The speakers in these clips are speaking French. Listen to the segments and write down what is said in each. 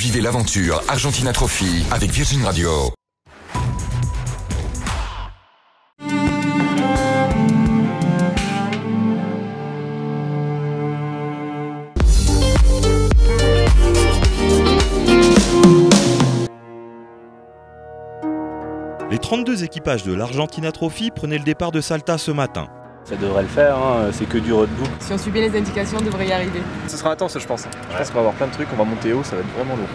Vivez l'aventure Argentina Trophy avec Virgin Radio. Les 32 équipages de l'Argentina Trophy prenaient le départ de Salta ce matin. Ça devrait le faire, hein. C'est que du roadbook. Si on suit bien les indications, on devrait y arriver. Ce sera intense, je pense. Je pense qu'on va avoir plein de trucs, on va monter haut, ça va être vraiment lourd.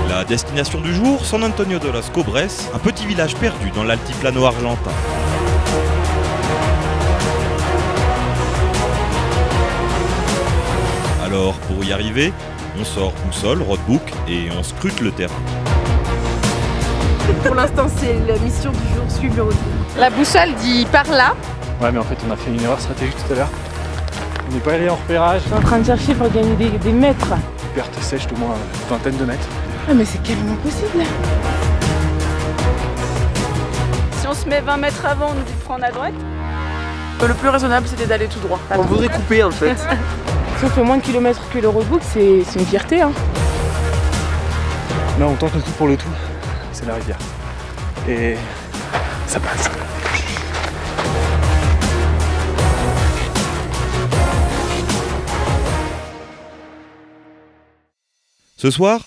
La destination du jour, San Antonio de los Cobres, un petit village perdu dans l'altiplano argentin. Alors, pour y arriver, on sort boussole, roadbook et on scrute le terrain. Pour l'instant, c'est la mission du jour, suivre le roadbook. La boussole dit par là. Ouais, mais en fait, on a fait une erreur stratégique tout à l'heure. On n'est pas allé en repérage. Je suis en train de chercher pour gagner des mètres. Perte sèche d'au moins une vingtaine de mètres. Ah, mais c'est quasiment possible. Si on se met 20 mètres avant, on nous dit de prendre à droite. Le plus raisonnable, c'était d'aller tout droit. On voudrait couper en fait. Si on fait moins de kilomètres que le roadbook, c'est une fierté. Hein. Là, on tente le tout pour le tout. C'est la rivière. Et ça passe. Ce soir,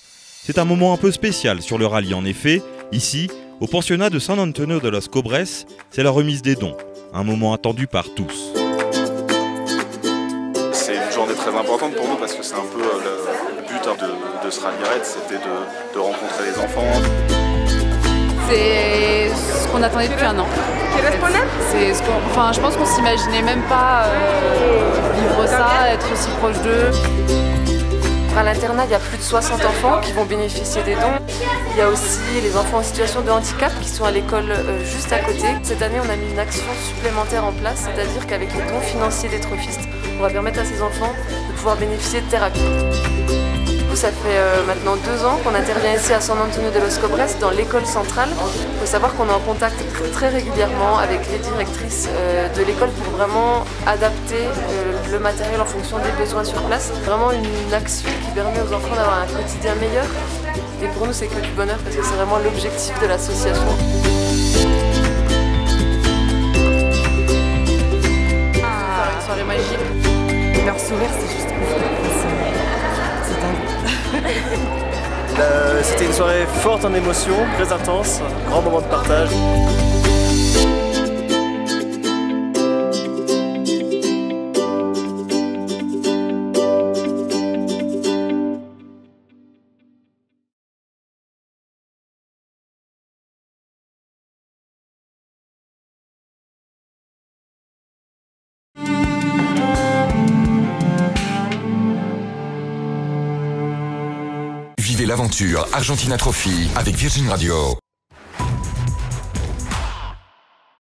c'est un moment un peu spécial sur le rallye. En effet, ici, au pensionnat de San Antonio de los Cobres, c'est la remise des dons. Un moment attendu par tous. C'est une journée très importante pour nous parce que c'est un peu le but de ce rallye raid, c'était de rencontrer les enfants. C'est ce qu'on attendait depuis un an. C'est je pense qu'on s'imaginait même pas vivre ça, être aussi proche d'eux. À l'internat, il y a plus de 60 enfants qui vont bénéficier des dons. Il y a aussi les enfants en situation de handicap qui sont à l'école juste à côté. Cette année, on a mis une action supplémentaire en place, c'est-à-dire qu'avec les dons financiers des trophistes, on va permettre à ces enfants de pouvoir bénéficier de thérapie. Ça fait maintenant 2 ans qu'on intervient ici à San Antonio de los Cobres, dans l'école centrale. Il faut savoir qu'on est en contact très régulièrement avec les directrices de l'école pour vraiment adapter le matériel en fonction des besoins sur place. Vraiment une action qui permet aux enfants d'avoir un quotidien meilleur. Et pour nous, c'est que du bonheur parce que c'est vraiment l'objectif de l'association. Une soirée magique. Leur sourire, c'est juste c'est dingue. C'était une soirée forte en émotions, très intense, grand moment de partage. Vivez l'aventure Argentina Trophy avec Virgin Radio.